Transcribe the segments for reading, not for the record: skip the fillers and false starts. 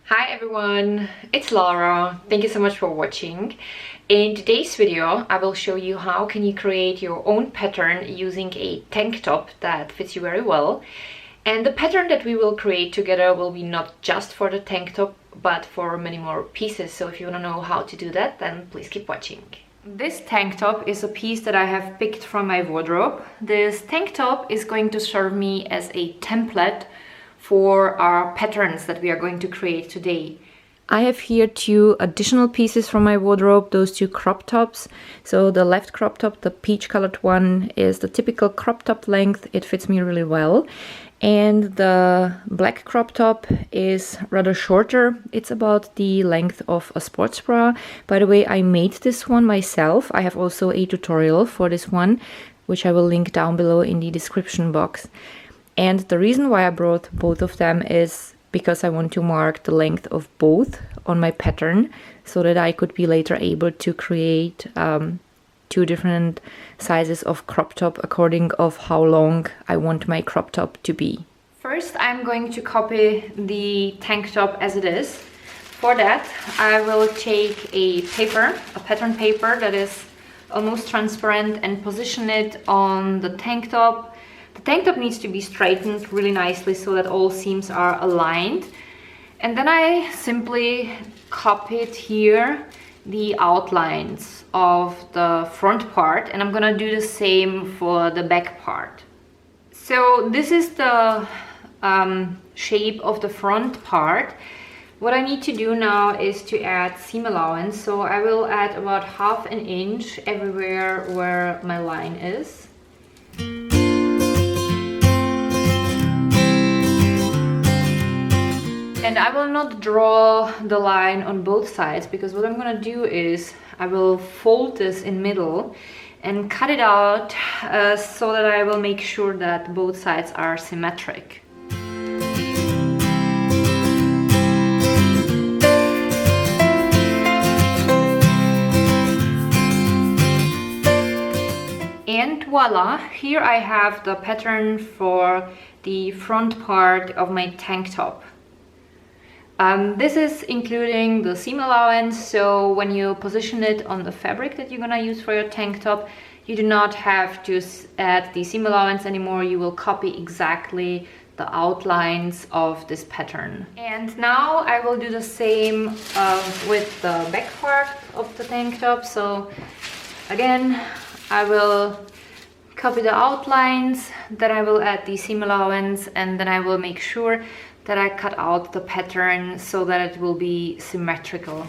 Hi everyone, it's Laura. Thank you so much for watching. In today's video, I will show you how can you create your own pattern using a tank top that fits you very well. And the pattern that we will create together will be not just for the tank top, but for many more pieces. So if you want to know how to do that, then please keep watching. This tank top is a piece that I have picked from my wardrobe. This tank top is going to serve me as a template for our patterns that we are going to create today. I have here two additional pieces from my wardrobe, those two crop tops. So the left crop top, the peach colored one, is the typical crop top length. It fits me really well. And the black crop top is rather shorter. It's about the length of a sports bra. By the way, I made this one myself. I have also a tutorial for this one, which I will link down below in the description box. And the reason why I brought both of them is because I want to mark the length of both on my pattern so that I could be later able to create two different sizes of crop top according of how long I want my crop top to be. First, I'm going to copy the tank top as it is. For that, I will take a paper, a pattern paper that is almost transparent, and position it on the tank top. The tank top needs to be straightened really nicely so that all seams are aligned. And then I simply copied here the outlines of the front part, and I'm gonna do the same for the back part. So this is the shape of the front part. What I need to do now is to add seam allowance. So I will add about 1/2 inch everywhere where my line is. And I will not draw the line on both sides, because what I'm gonna do is I will fold this in middle and cut it out so that I will make sure that both sides are symmetric. And voila, here I have the pattern for the front part of my tank top. This is including the seam allowance, so when you position it on the fabric that you're gonna use for your tank top, you do not have to add the seam allowance anymore. You will copy exactly the outlines of this pattern. And now I will do the same with the back part of the tank top. So again, I will copy the outlines, then I will add the seam allowance, and then I will make sure that I cut out the pattern so that it will be symmetrical.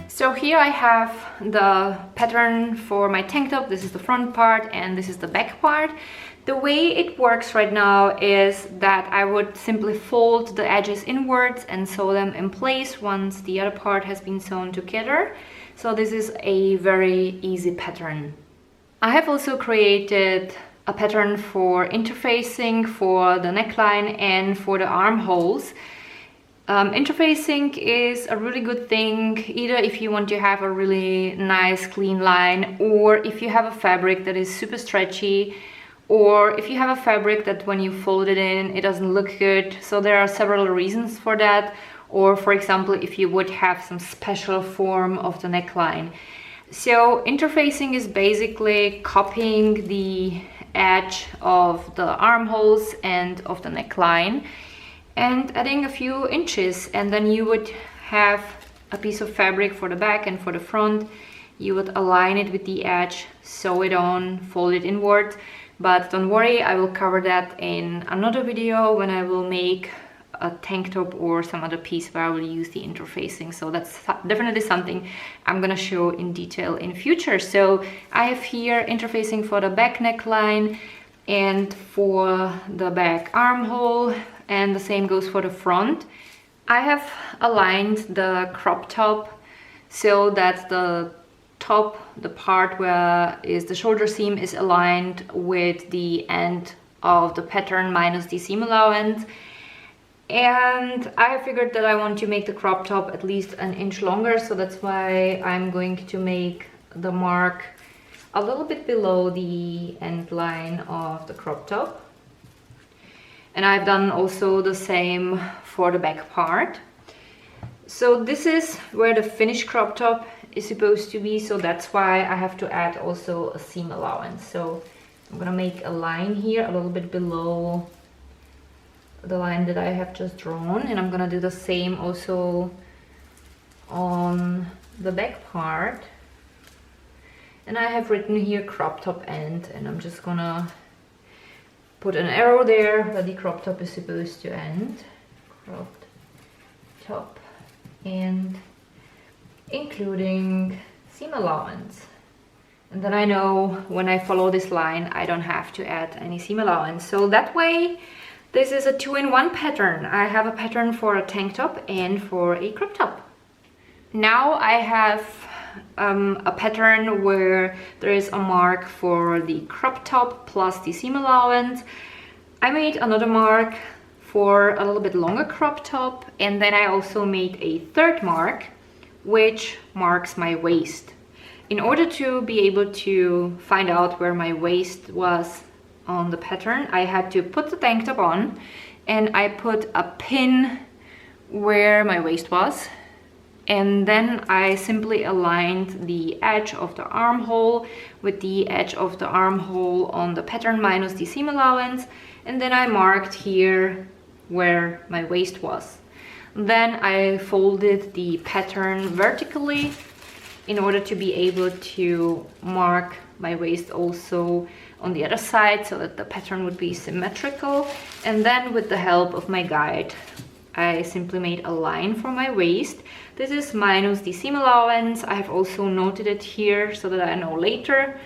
So here I have the pattern for my tank top. This is the front part and this is the back part. The way it works right now is that I would simply fold the edges inwards and sew them in place once the other part has been sewn together. So this is a very easy pattern. I have also created a pattern for interfacing for the neckline and for the armholes. Interfacing is a really good thing, either if you want to have a really nice clean line, or if you have a fabric that is super stretchy, or if you have a fabric that when you fold it in, it doesn't look good. So there are several reasons for that. Or for example, if you would have some special form of the neckline. So interfacing is basically copying the edge of the armholes and of the neckline and adding a few inches, and then you would have a piece of fabric for the back and for the front. You would align it with the edge, sew it on, fold it inward. But don't worry, I will cover that in another video when I will make a tank top or some other piece where I will use the interfacing. So that's definitely something I'm gonna show in detail in future. So I have here interfacing for the back neckline and for the back armhole, and the same goes for the front. I have aligned the crop top so that the top, the part where is the shoulder seam, is aligned with the end of the pattern minus the seam allowance. And I figured that I want to make the crop top at least an inch longer, so that's why I'm going to make the mark a little bit below the end line of the crop top. And I've done also the same for the back part. So this is where the finished crop top is supposed to be, so that's why I have to add also a seam allowance. So I'm gonna make a line here a little bit below the line that I have just drawn, and I'm gonna do the same also on the back part. And I have written here crop top end, and I'm just gonna put an arrow there where the crop top is supposed to end. Cropped top end, including seam allowance. And then I know when I follow this line I don't have to add any seam allowance. So that way this is a 2-in-1 pattern. I have a pattern for a tank top and for a crop top. Now I have a pattern where there is a mark for the crop top plus the seam allowance. I made another mark for a little bit longer crop top, and then I also made a third mark which marks my waist. In order to be able to find out where my waist was on the pattern, I had to put the tank top on, and I put a pin where my waist was, and then I simply aligned the edge of the armhole with the edge of the armhole on the pattern minus the seam allowance, and then I marked here where my waist was. Then I folded the pattern vertically in order to be able to mark my waist also on the other side so that the pattern would be symmetrical. And then with the help of my guide, I simply made a line for my waist. This is minus the seam allowance. I have also noted it here so that I know later.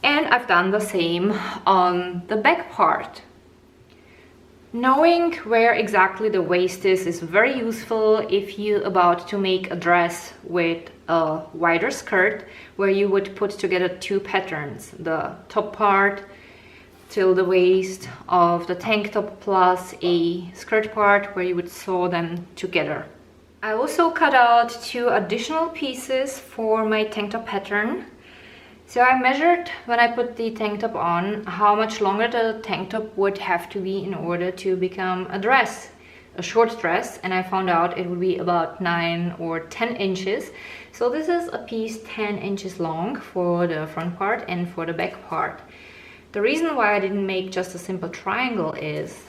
And I've done the same on the back part. Knowing where exactly the waist is very useful if you're about to make a dress with a wider skirt where you would put together two patterns, the top part till the waist of the tank top plus a skirt part where you would sew them together. I also cut out 2 additional pieces for my tank top pattern. So I measured when I put the tank top on how much longer the tank top would have to be in order to become a dress, a short dress, and I found out it would be about 9 or 10 inches. So this is a piece 10 inches long for the front part and for the back part. The reason why I didn't make just a simple triangle is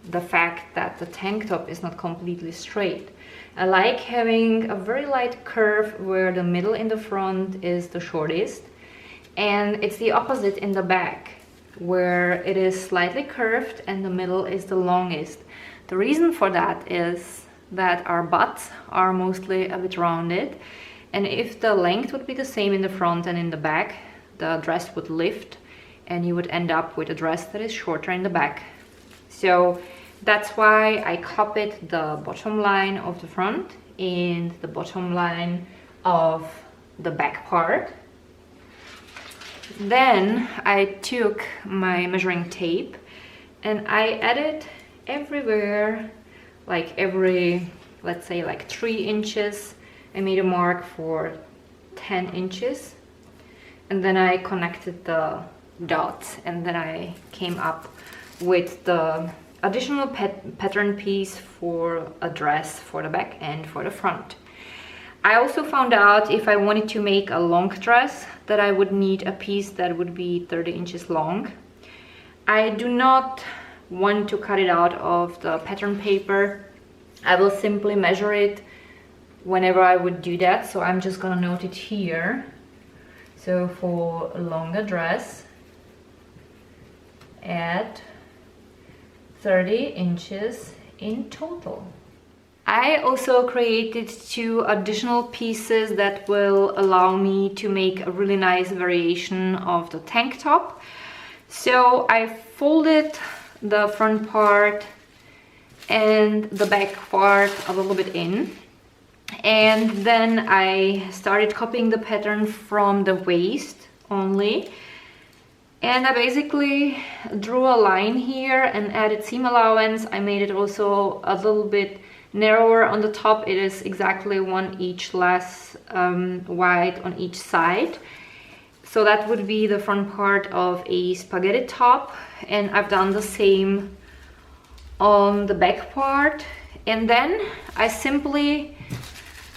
the fact that the tank top is not completely straight. I like having a very light curve where the middle in the front is the shortest, and it's the opposite in the back where it is slightly curved and the middle is the longest. The reason for that is that our butts are mostly a bit rounded, and if the length would be the same in the front and in the back, the dress would lift and you would end up with a dress that is shorter in the back. So that's why I copied the bottom line of the front and the bottom line of the back part. Then I took my measuring tape and I added everywhere, like every, let's say like 3 inches, I made a mark for 10 inches, and then I connected the dots, and then I came up with the additional pattern piece for a dress for the back and for the front. I also found out if I wanted to make a long dress that I would need a piece that would be 30 inches long. I do not want to cut it out of the pattern paper. I will simply measure it whenever I would do that, so I'm just gonna note it here. So for a longer dress, add 30 inches in total. I also created 2 additional pieces that will allow me to make a really nice variation of the tank top. So I folded the front part and the back part a little bit in, and then I started copying the pattern from the waist only. And I basically drew a line here and added seam allowance. I made it also a little bit narrower on the top. It is exactly 1 inch less wide on each side. So that would be the front part of a spaghetti top, and I've done the same on the back part. And then I simply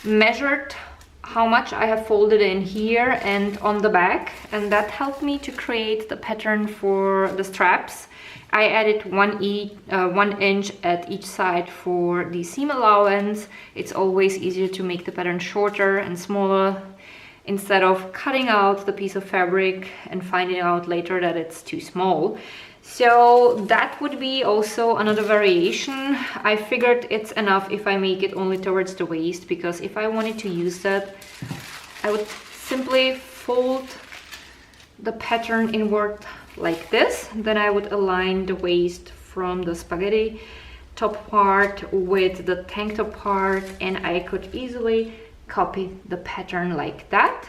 measured how much I have folded in here and on the back, and that helped me to create the pattern for the straps. I added 1 inch at each side for the seam allowance. It's always easier to make the pattern shorter and smaller instead of cutting out the piece of fabric and finding out later that it's too small. So that would be also another variation. I figured it's enough if I make it only towards the waist, because if I wanted to use that, I would simply fold the pattern inward like this. Then I would align the waist from the spaghetti top part with the tank top part, and I could easily copy the pattern like that.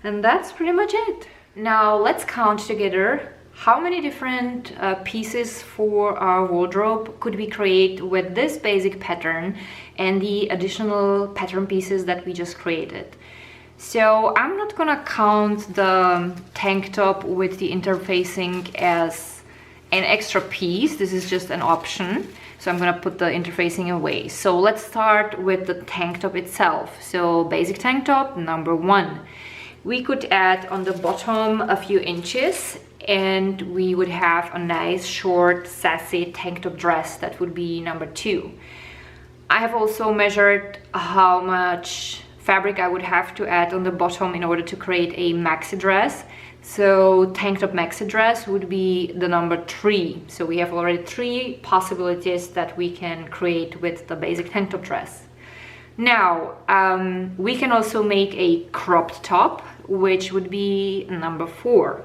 And that's pretty much it. Now let's count together how many different pieces for our wardrobe could we create with this basic pattern and the additional pattern pieces that we just created. So I'm not gonna count the tank top with the interfacing as an extra piece. This is just an option. So I'm gonna put the interfacing away. So let's start with the tank top itself. So basic tank top, number 1. We could add on the bottom a few inches, and we would have a nice short sassy tank top dress. That would be number 2. I have also measured how much fabric I would have to add on the bottom in order to create a maxi dress. So tank top maxi dress would be the number 3. So we have already 3 possibilities that we can create with the basic tank top dress. Now we can also make a cropped top, which would be number 4.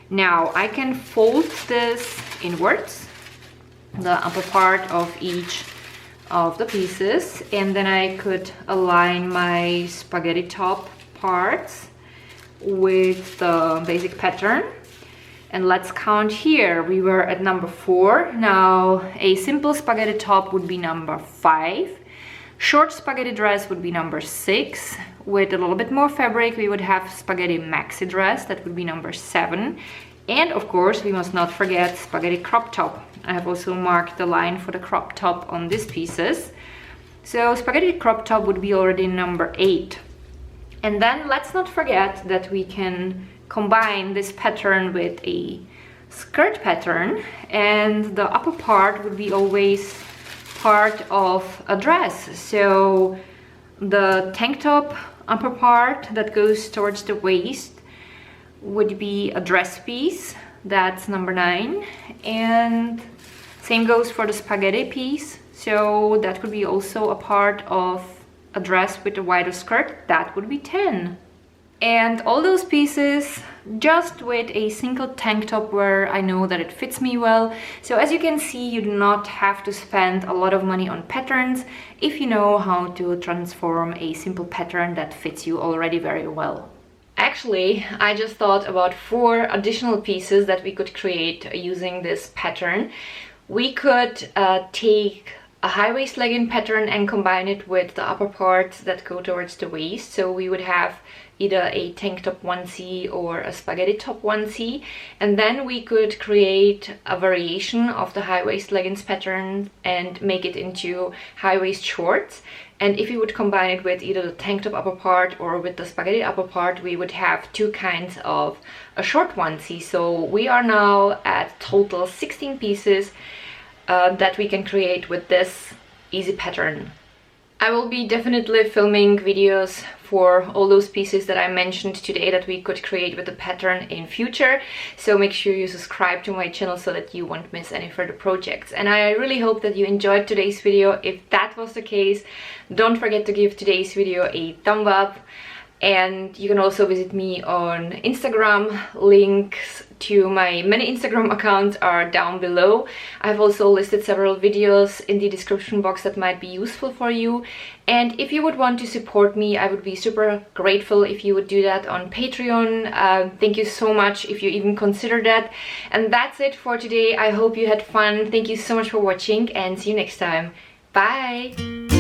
Now I can fold this inwards, the upper part of each of the pieces, and then I could align my spaghetti top parts with the basic pattern. And let's count here. We were at number 4. Now a simple spaghetti top would be number 5. Short spaghetti dress would be number 6. With a little bit more fabric, we would have spaghetti maxi dress. That would be number 7. And of course, we must not forget spaghetti crop top. I have also marked the line for the crop top on these pieces. So spaghetti crop top would be already number 8. And then let's not forget that we can combine this pattern with a skirt pattern, and the upper part would be always part of a dress. So the tank top upper part that goes towards the waist would be a dress piece. That's number 9. And same goes for the spaghetti piece. So that could be also a part of a dress with a wider skirt. That would be 10. And all those pieces just with a single tank top where I know that it fits me well. So as you can see, you do not have to spend a lot of money on patterns if you know how to transform a simple pattern that fits you already very well. Actually, I just thought about 4 additional pieces that we could create using this pattern. We could take a high waist legging pattern and combine it with the upper parts that go towards the waist. So we would have either a tank top onesie or a spaghetti top onesie, and then we could create a variation of the high waist leggings pattern and make it into high waist shorts. And if we would combine it with either the tank top upper part or with the spaghetti upper part, we would have 2 kinds of a short onesie. So we are now at total 16 pieces that we can create with this easy pattern. I will be definitely filming videos for all those pieces that I mentioned today that we could create with the pattern in future, so make sure you subscribe to my channel so that you won't miss any further projects. And I really hope that you enjoyed today's video. If that was the case, don't forget to give today's video a thumb up. And you can also visit me on Instagram. Links to my many Instagram accounts are down below. I've also listed several videos in the description box that might be useful for you. And if you would want to support me, I would be super grateful if you would do that on Patreon. Thank you so much if you even consider that. And that's it for today. I hope you had fun. Thank you so much for watching and see you next time. Bye!